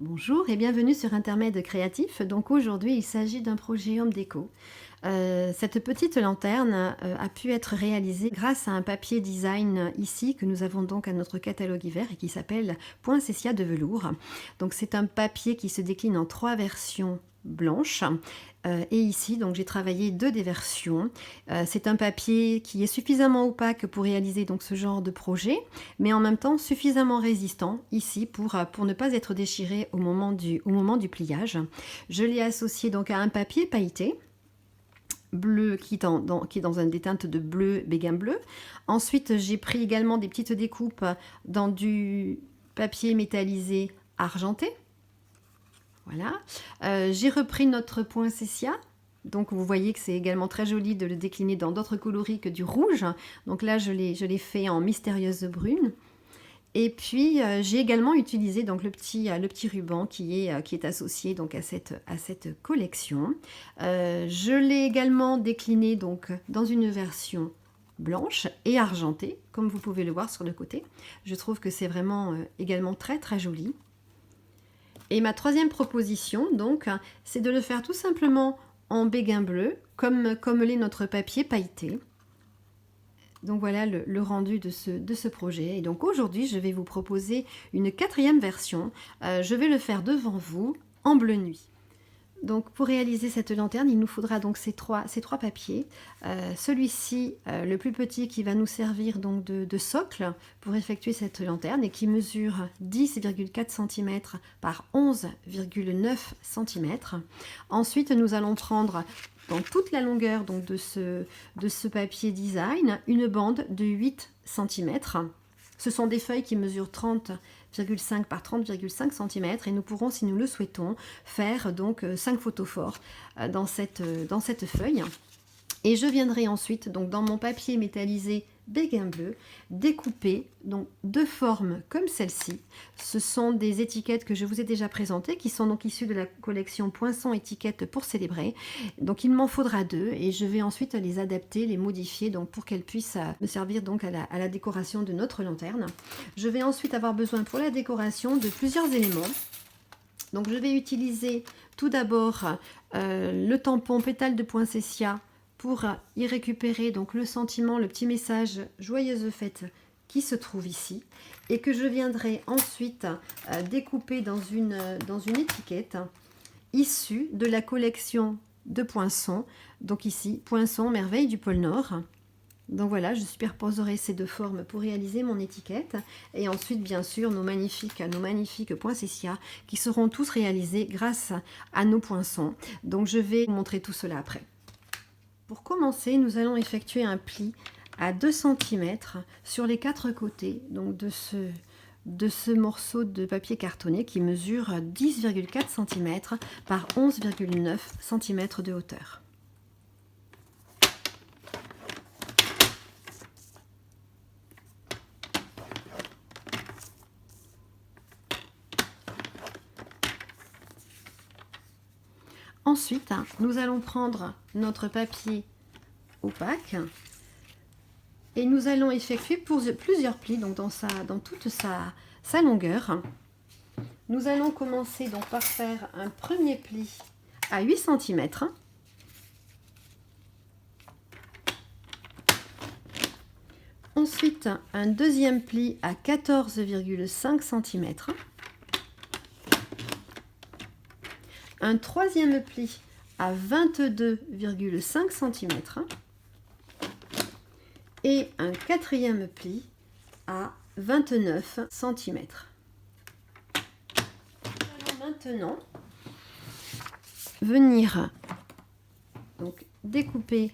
Bonjour et bienvenue sur Intermède Créatif. Donc aujourd'hui, il s'agit d'un projet home déco. Cette petite lanterne a pu être réalisée grâce à un papier design ici que nous avons donc à notre catalogue hiver et qui s'appelle Poinsettia de velours. Donc c'est un papier qui se décline en 3 versions blanches. Et ici, donc j'ai travaillé 2 des versions. C'est un papier qui est suffisamment opaque pour réaliser donc ce genre de projet, mais en même temps suffisamment résistant ici pour ne pas être déchiré au moment du pliage. Je l'ai associé donc à un papier pailleté bleu qui est dans une déteinte de bleu béguin bleu. Ensuite, j'ai pris également des petites découpes dans du papier métallisé argenté. Voilà. J'ai repris notre poinsettia. Donc vous voyez que c'est également très joli de le décliner dans d'autres coloris que du rouge. Donc là, je l'ai fait en mystérieuse brune. Et puis j'ai également utilisé donc le petit ruban qui est associé donc à cette collection. Je l'ai également décliné donc dans une version blanche et argentée, comme vous pouvez le voir sur le côté. Je trouve que c'est vraiment également très très joli. Et ma troisième proposition, donc, c'est de le faire tout simplement en béguin bleu, comme l'est notre papier pailleté. Donc voilà le rendu de ce projet. Et donc aujourd'hui, je vais vous proposer une 4e version. Je vais le faire devant vous en bleu nuit. Donc pour réaliser cette lanterne, il nous faudra donc ces trois papiers. Celui-ci, le plus petit, qui va nous servir donc de socle pour effectuer cette lanterne et qui mesure 10,4 cm par 11,9 cm. Ensuite, nous allons prendre dans toute la longueur donc, de ce papier design une bande de 8 cm. Ce sont des feuilles qui mesurent 30,5 par 30,5 cm et nous pourrons, si nous le souhaitons, faire donc 5 photophores dans cette feuille. Et je viendrai ensuite, donc dans mon papier métallisé béguin bleu, découper donc 2 formes comme celle-ci. Ce sont des étiquettes que je vous ai déjà présentées, qui sont donc issues de la collection Poinçon étiquettes pour célébrer. Donc il m'en faudra 2 et je vais ensuite les adapter, les modifier donc pour qu'elles puissent me servir donc à la décoration de notre lanterne. Je vais ensuite avoir besoin pour la décoration de plusieurs éléments. Donc je vais utiliser tout d'abord le tampon pétale de poinsettia pour y récupérer donc le sentiment, le petit message joyeuse fête qui se trouve ici et que je viendrai ensuite découper dans une étiquette issue de la collection de Poinçon. Donc ici, Poinçon, merveille du pôle Nord. Donc voilà, je superposerai ces 2 formes pour réaliser mon étiquette. Et ensuite, bien sûr, nos magnifiques poinsettias qui seront tous réalisés grâce à nos poinçons. Donc je vais vous montrer tout cela après. Pour commencer, nous allons effectuer un pli à 2 cm sur les 4 côtés donc de ce morceau de papier cartonné qui mesure 10,4 cm par 11,9 cm de hauteur. Ensuite, nous allons prendre notre papier opaque et nous allons effectuer plusieurs plis donc dans toute sa longueur. Nous allons commencer donc par faire un premier pli à 8 cm. Ensuite, un deuxième pli à 14,5 cm. Un troisième pli à 22,5 cm et un quatrième pli à 29 cm. Nous allons maintenant venir donc découper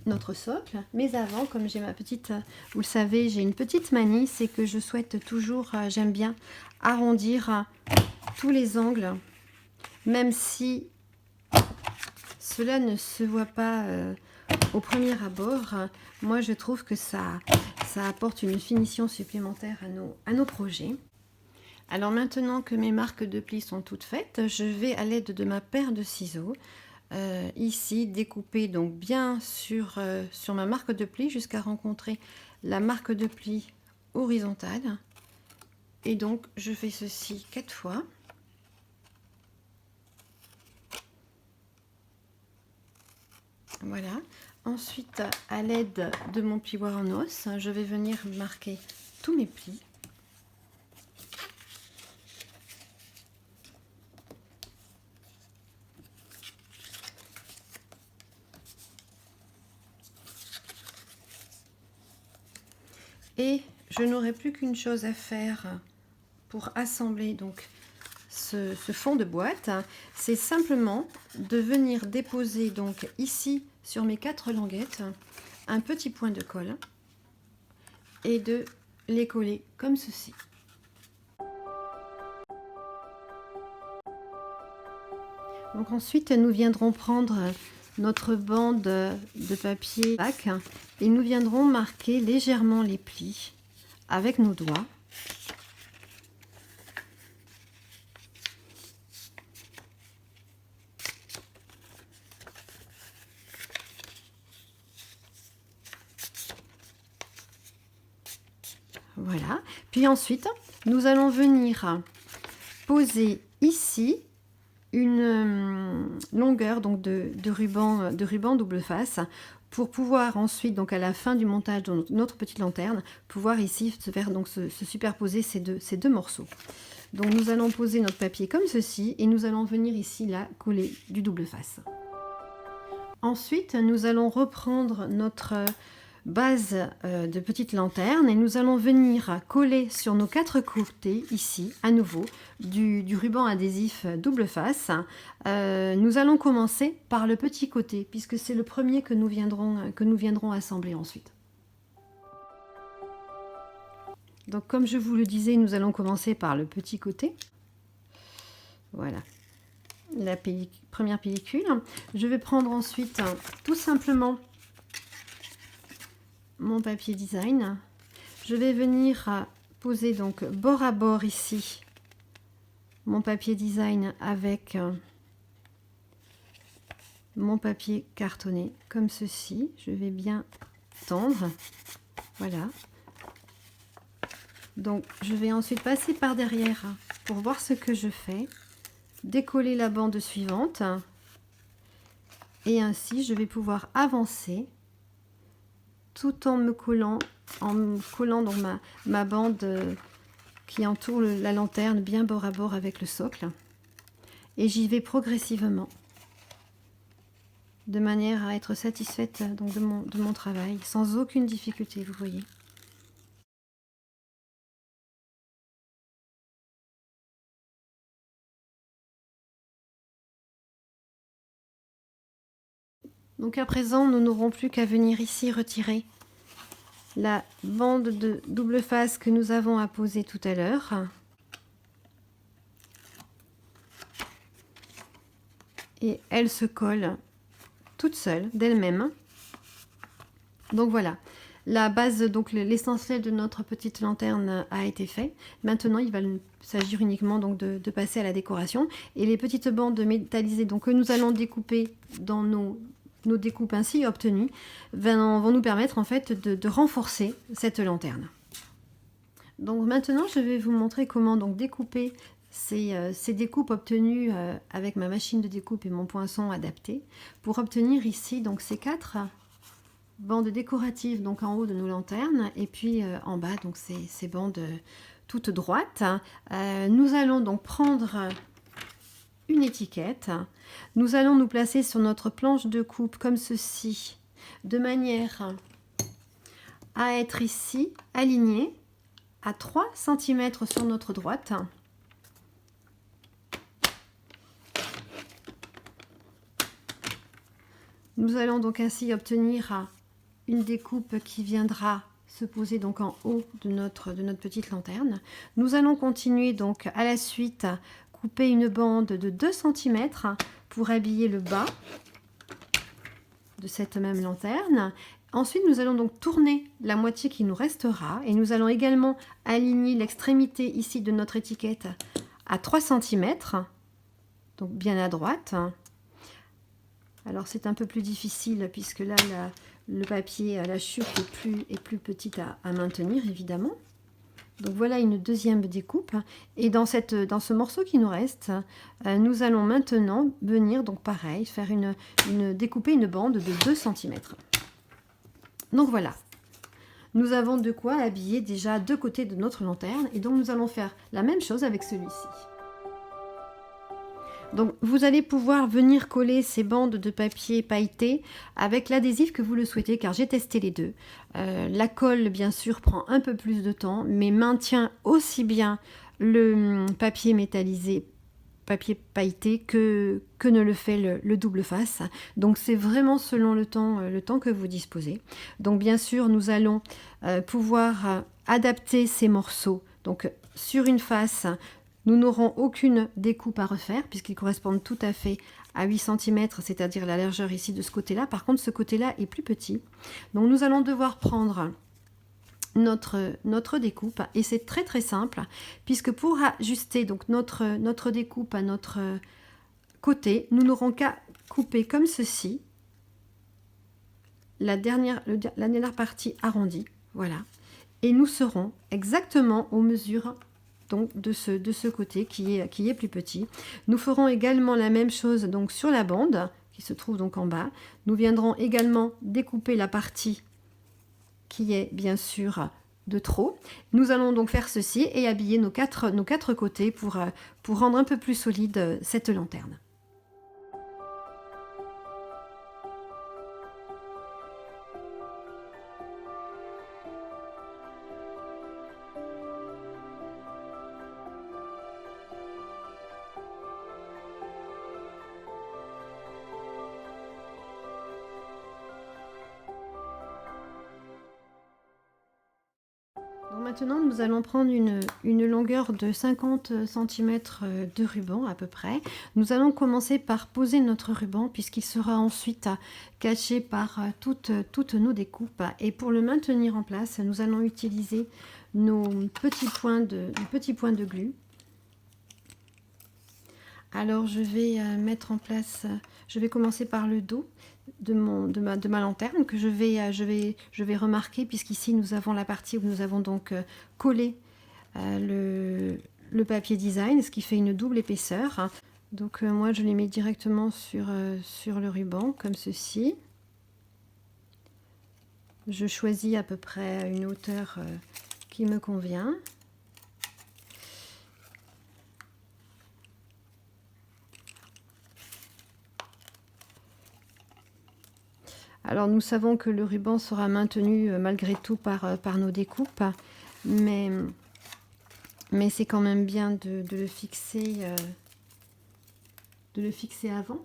notre socle, mais avant, comme j'ai vous le savez, j'ai une petite manie, c'est que je souhaite toujours, j'aime bien arrondir tous les angles. Même si cela ne se voit pas au premier abord, moi je trouve que ça apporte une finition supplémentaire à nos projets. Alors maintenant que mes marques de plis sont toutes faites, je vais à l'aide de ma paire de ciseaux ici découper donc bien sur ma marque de plis jusqu'à rencontrer la marque de plis horizontale. Et donc je fais ceci 4 fois. Voilà. Ensuite, à l'aide de mon plioir en os, je vais venir marquer tous mes plis. Et je n'aurai plus qu'une chose à faire pour assembler donc ce fond de boîte, c'est simplement de venir déposer donc ici sur mes 4 languettes un petit point de colle et de les coller comme ceci. Donc ensuite nous viendrons prendre notre bande de papier bac et nous viendrons marquer légèrement les plis avec nos doigts. Voilà. Puis ensuite, nous allons venir poser ici une longueur donc de ruban double face pour pouvoir ensuite, donc à la fin du montage de notre petite lanterne, pouvoir ici se superposer ces deux morceaux. Donc nous allons poser notre papier comme ceci et nous allons venir ici là coller du double face. Ensuite, nous allons reprendre notre base de petite lanterne et nous allons venir coller sur nos 4 côtés ici à nouveau du ruban adhésif double face. Nous allons commencer par le petit côté puisque c'est le premier que nous viendrons assembler ensuite. Donc comme je vous le disais, nous allons commencer par le petit côté. Voilà. La première pellicule. Je vais prendre ensuite tout simplement mon papier design. Je vais venir poser donc bord à bord ici mon papier design avec mon papier cartonné comme ceci. Je vais bien tendre. Voilà. Donc je vais ensuite passer par derrière pour voir ce que je fais. Décoller la bande suivante et ainsi je vais pouvoir avancer tout en me collant donc ma bande qui entoure la lanterne bien bord à bord avec le socle et j'y vais progressivement de manière à être satisfaite donc de mon travail sans aucune difficulté, vous voyez. Donc à présent, nous n'aurons plus qu'à venir ici retirer la bande de double face que nous avons apposée tout à l'heure. Et elle se colle toute seule, d'elle-même. Donc voilà, la base, donc l'essentiel de notre petite lanterne a été fait. Maintenant, il va s'agir uniquement donc de passer à la décoration. Et les petites bandes métallisées donc, que nous allons découper dans nos découpes ainsi obtenues vont nous permettre en fait de renforcer cette lanterne. Donc maintenant je vais vous montrer comment donc découper ces découpes obtenues avec ma machine de découpe et mon poinçon adapté pour obtenir ici donc ces 4 bandes décoratives donc en haut de nos lanternes et puis en bas donc ces bandes toutes droites. Nous allons donc prendre une étiquette. Nous allons nous placer sur notre planche de coupe comme ceci, de manière à être ici aligné à 3 cm sur notre droite. Nous allons donc ainsi obtenir une découpe qui viendra se poser donc en haut de notre petite lanterne. Nous allons continuer donc à la suite couper une bande de 2 cm pour habiller le bas de cette même lanterne. Ensuite, nous allons donc tourner la moitié qui nous restera et nous allons également aligner l'extrémité ici de notre étiquette à 3 cm, donc bien à droite. Alors c'est un peu plus difficile puisque là le papier, la chute est plus petite à maintenir évidemment. Donc voilà une deuxième découpe. Et dans ce morceau qui nous reste, nous allons maintenant venir, donc pareil, faire découper une bande de 2 cm. Donc voilà. Nous avons de quoi habiller déjà 2 côtés de notre lanterne. Et donc nous allons faire la même chose avec celui-ci. Donc vous allez pouvoir venir coller ces bandes de papier pailleté avec l'adhésif que vous le souhaitez, car j'ai testé les deux. La colle bien sûr prend un peu plus de temps, mais maintient aussi bien le papier métallisé, papier pailleté, que ne le fait le double face. Donc c'est vraiment selon le temps que vous disposez. Donc bien sûr nous allons pouvoir adapter ces morceaux. Donc sur une face, nous n'aurons aucune découpe à refaire puisqu'ils correspondent tout à fait à 8 cm, c'est-à-dire la largeur ici de ce côté-là. Par contre, ce côté-là est plus petit. Donc nous allons devoir prendre notre découpe et c'est très très simple puisque pour ajuster donc notre découpe à notre côté, nous n'aurons qu'à couper comme ceci la dernière partie arrondie. Voilà. Et nous serons exactement aux mesures donc de ce côté qui est plus petit. Nous ferons également la même chose donc sur la bande qui se trouve donc en bas. Nous viendrons également découper la partie qui est bien sûr de trop. Nous allons donc faire ceci et habiller nos quatre côtés pour rendre un peu plus solide cette lanterne. Maintenant, nous allons prendre une longueur de 50 cm de ruban à peu près. Nous allons commencer par poser notre ruban puisqu'il sera ensuite caché par toutes nos découpes. Et pour le maintenir en place, nous allons utiliser nos petits points de glu. Alors je vais mettre en place, je vais commencer par le dos de ma lanterne que je vais remarquer puisqu'ici nous avons la partie où nous avons donc collé le papier design, ce qui fait une double épaisseur. Donc moi je les mets directement sur le ruban comme ceci. Je choisis à peu près une hauteur qui me convient. Alors nous savons que le ruban sera maintenu malgré tout par nos découpes, mais c'est quand même bien de le fixer avant.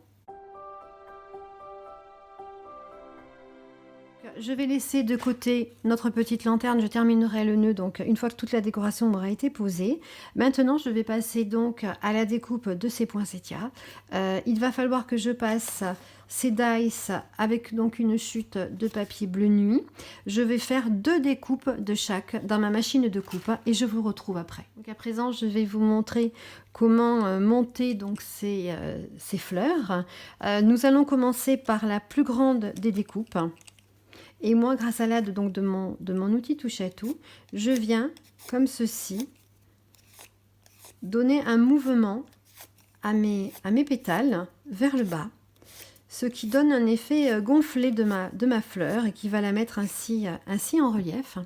Je vais laisser de côté notre petite lanterne, je terminerai le nœud donc une fois que toute la décoration aura été posée. Maintenant je vais passer donc à la découpe de ces poinsettias. Il va falloir que je passe ces dice avec donc une chute de papier bleu nuit. Je vais faire 2 découpes de chaque dans ma machine de coupe et je vous retrouve après. Donc à présent je vais vous montrer comment monter donc ces fleurs. Nous allons commencer par la plus grande des découpes. Et moi, grâce à l'aide donc de mon outil touche à tout, je viens comme ceci donner un mouvement à mes pétales vers le bas, ce qui donne un effet gonflé de ma fleur et qui va la mettre ainsi en relief.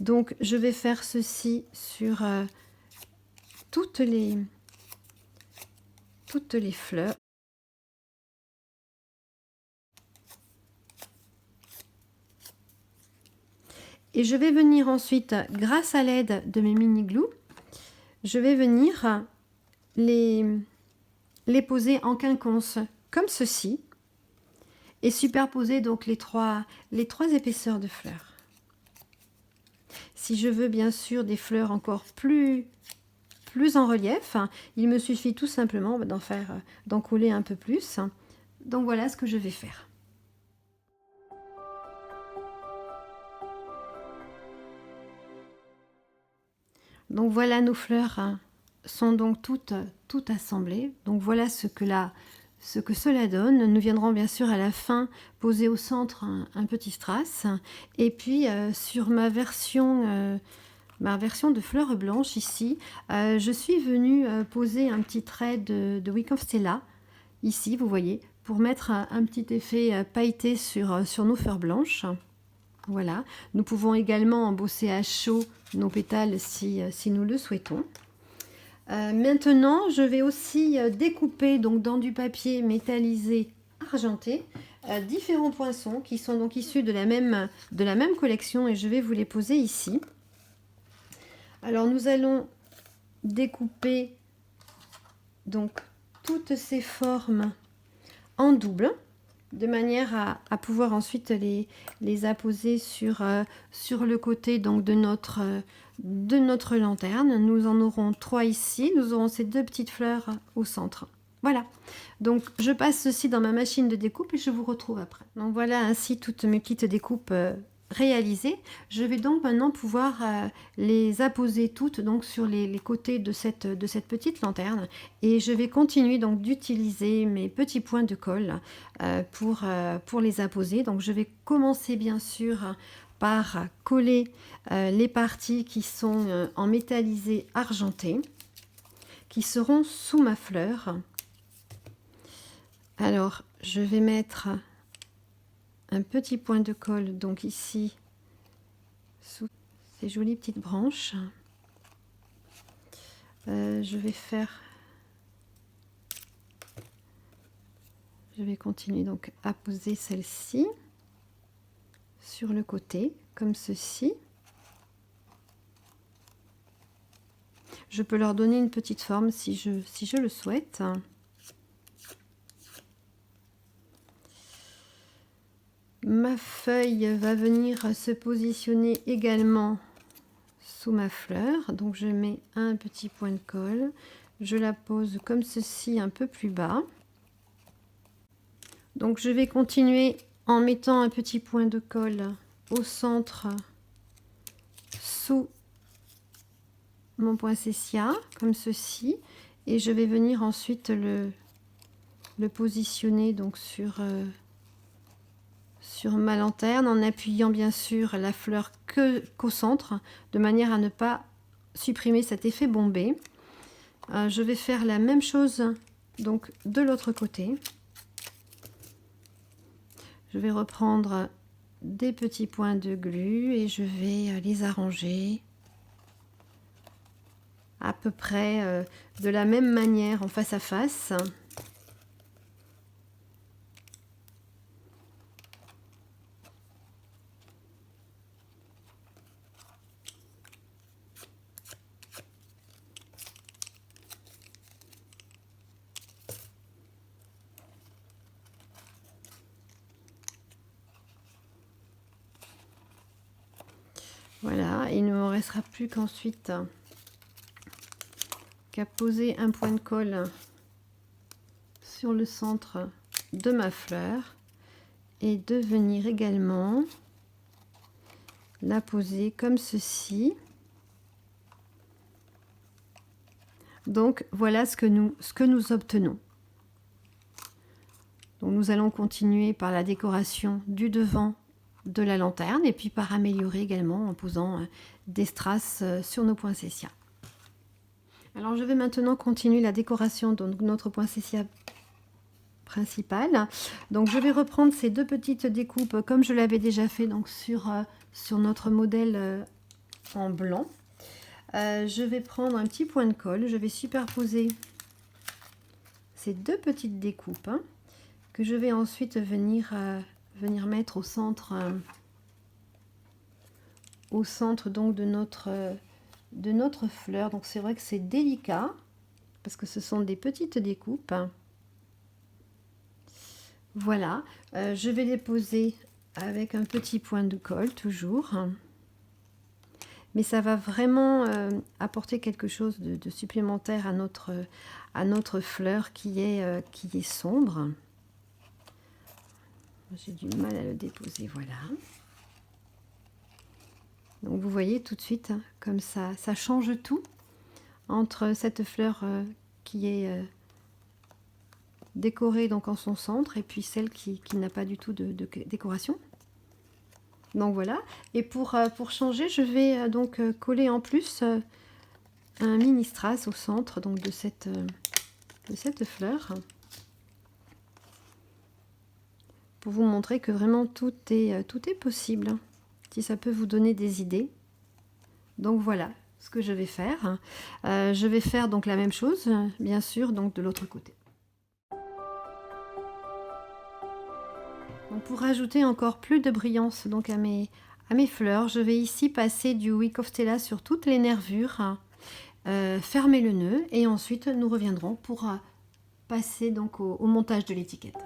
Donc je vais faire ceci sur toutes les fleurs. Et je vais venir ensuite, grâce à l'aide de mes mini glue, je vais venir les poser en quinconce comme ceci et superposer donc les trois épaisseurs de fleurs. Si je veux bien sûr des fleurs encore plus en relief, il me suffit tout simplement d'en coller un peu plus. Donc voilà ce que je vais faire. Donc voilà, nos fleurs sont donc toutes assemblées. Donc voilà ce que cela donne. Nous viendrons bien sûr à la fin poser au centre un petit strass. Et puis sur ma version ma version de fleurs blanches ici. Je suis venue poser un petit trait de Wick of Stella, ici, vous voyez, pour mettre un petit effet pailleté sur nos fleurs blanches. Voilà. Nous pouvons également embosser à chaud nos pétales si nous le souhaitons. Maintenant, je vais aussi découper donc dans du papier métallisé argenté différents poinçons qui sont donc issus de la même collection et je vais vous les poser ici. Alors nous allons découper donc toutes ces formes en double de manière à pouvoir ensuite les apposer sur le côté donc de notre lanterne. Nous en aurons 3 ici, nous aurons ces 2 petites fleurs au centre. Voilà, donc je passe ceci dans ma machine de découpe et je vous retrouve après. Donc voilà ainsi toutes mes petites découpes réalisées. Je vais donc maintenant pouvoir les apposer toutes donc sur les côtés de cette petite lanterne et je vais continuer donc d'utiliser mes petits points de colle pour les apposer. Donc je vais commencer bien sûr par coller les parties qui sont en métallisé argenté, qui seront sous ma fleur. Alors, je vais mettre un petit point de colle, donc ici, sous ces jolies petites branches. Je vais continuer donc à poser celle-ci sur le côté, comme ceci. Je peux leur donner une petite forme si je le souhaite. Ma feuille va venir se positionner également sous ma fleur. Donc je mets un petit point de colle. Je la pose comme ceci un peu plus bas. Donc je vais continuer en mettant un petit point de colle au centre sous mon poinsettia, comme ceci. Et je vais venir ensuite le positionner donc sur ma lanterne en appuyant bien sûr la fleur qu'au centre de manière à ne pas supprimer cet effet bombé. Je vais faire la même chose donc de l'autre côté. Je vais reprendre des petits points de glu et je vais les arranger à peu près de la même manière en face à face. Voilà, il ne me restera plus qu'ensuite qu'à poser un point de colle sur le centre de ma fleur et de venir également la poser comme ceci. Donc voilà ce que nous obtenons. Donc nous allons continuer par la décoration du devant de la lanterne et puis par améliorer également en posant des strass sur nos poinsettias. Alors je vais maintenant continuer la décoration de notre poinsettia principal. Donc je vais reprendre ces 2 petites découpes comme je l'avais déjà fait donc sur notre modèle en blanc. Je vais prendre un petit point de colle, je vais superposer ces 2 petites découpes que je vais ensuite venir mettre au centre donc de notre fleur. Donc c'est vrai que c'est délicat parce que ce sont des petites découpes. Voilà, je vais les poser avec un petit point de colle toujours, mais ça va vraiment apporter quelque chose de supplémentaire à notre fleur qui est sombre. J'ai du mal à le déposer, voilà. Donc vous voyez tout de suite, comme ça change tout entre cette fleur qui est décorée donc en son centre et puis celle qui n'a pas du tout de décoration. Donc voilà. Et pour changer, je vais donc coller en plus un mini strass au centre donc de cette fleur. Pour vous montrer que vraiment tout est possible. Si ça peut vous donner des idées. Donc voilà ce que je vais faire. Je vais faire donc la même chose, bien sûr, donc de l'autre côté. Donc pour rajouter encore plus de brillance donc à mes fleurs, je vais ici passer du Wick of Stella sur toutes les nervures, fermer le nœud et ensuite nous reviendrons pour passer donc au montage de l'étiquette.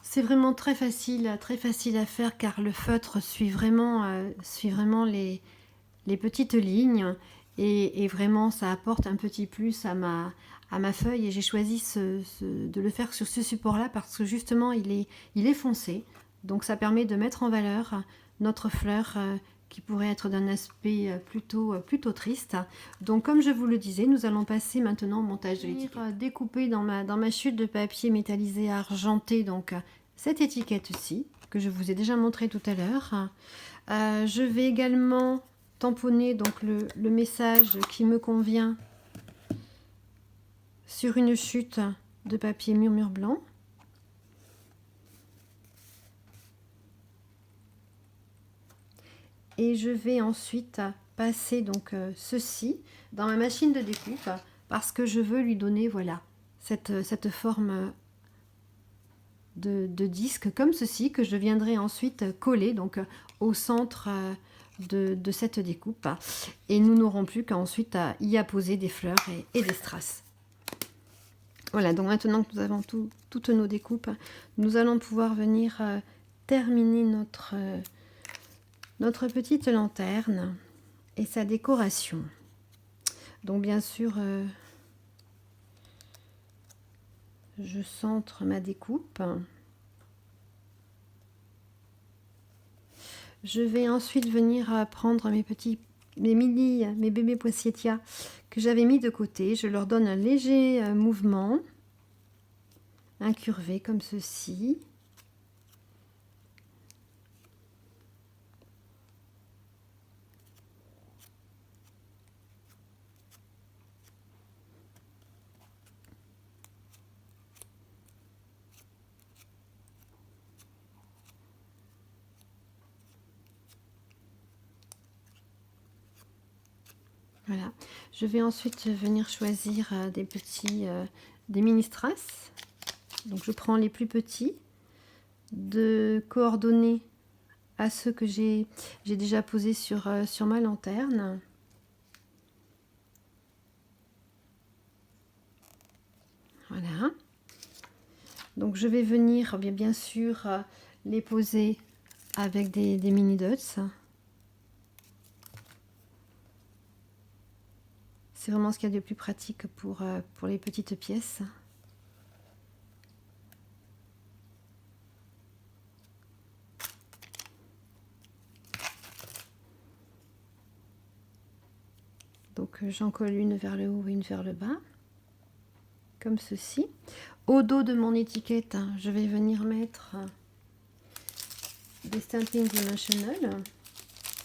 C'est vraiment très facile à faire car le feutre suit vraiment les petites lignes et vraiment ça apporte un petit plus à ma feuille et j'ai choisi de le faire sur ce support là parce que justement il est foncé, donc ça permet de mettre en valeur notre fleur qui pourrait être d'un aspect plutôt triste. Donc comme je vous le disais, nous allons passer maintenant au montage de l'étiquette. Découper dans ma chute de papier métallisé argenté donc cette étiquette-ci que je vous ai déjà montré tout à l'heure. Je vais également tamponner donc le message qui me convient sur une chute de papier murmure blanc. Et je vais ensuite passer donc ceci dans ma machine de découpe parce que je veux lui donner voilà cette forme de disque comme ceci que je viendrai ensuite coller donc au centre de cette découpe et nous n'aurons plus qu'à ensuite y apposer des fleurs et des strass. Voilà, donc maintenant que nous avons toutes nos découpes, nous allons pouvoir venir terminer notre petite lanterne et sa décoration. Donc bien sûr, je centre ma découpe. Je vais ensuite venir prendre mes bébés poinsettias que j'avais mis de côté. Je leur donne un léger mouvement, incurvé comme ceci. Voilà, je vais ensuite venir choisir des mini strass. Donc je prends les plus petits, de coordonner à ceux que j'ai déjà posés sur ma lanterne. Voilà. Donc je vais venir bien sûr les poser avec des mini dots. C'est vraiment ce qu'il y a de plus pratique pour les petites pièces. Donc j'en colle une vers le haut et une vers le bas, comme ceci. Au dos de mon étiquette, je vais venir mettre des Stampin' Dimensional,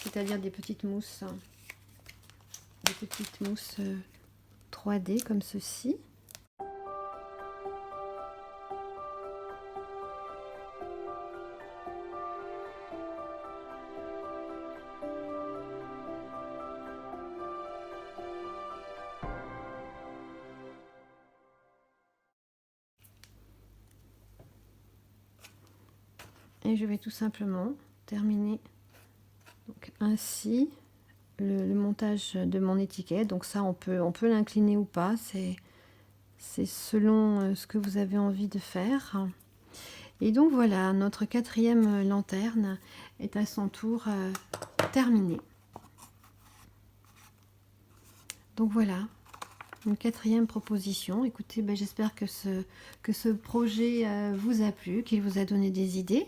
c'est-à-dire des petites mousses 3D comme ceci. Et je vais tout simplement terminer donc ainsi le montage de mon étiquette. Donc ça on peut l'incliner ou pas, c'est selon ce que vous avez envie de faire. Et donc voilà, notre quatrième lanterne est à son tour terminée. Donc voilà, Une quatrième proposition. Écoutez, j'espère que ce projet vous a plu, qu'il vous a donné des idées.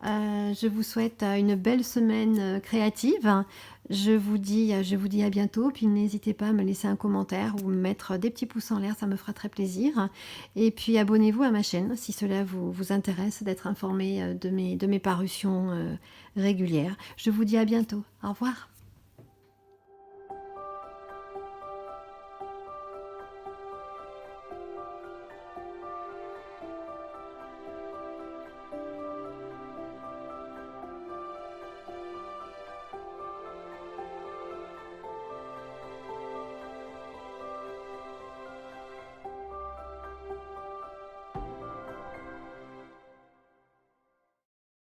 Je vous souhaite une belle semaine créative. Je vous dis à bientôt. Puis n'hésitez pas à me laisser un commentaire ou me mettre des petits pouces en l'air, ça me fera très plaisir. Et puis abonnez-vous à ma chaîne si cela vous intéresse d'être informé de mes parutions régulières. Je vous dis à bientôt. Au revoir.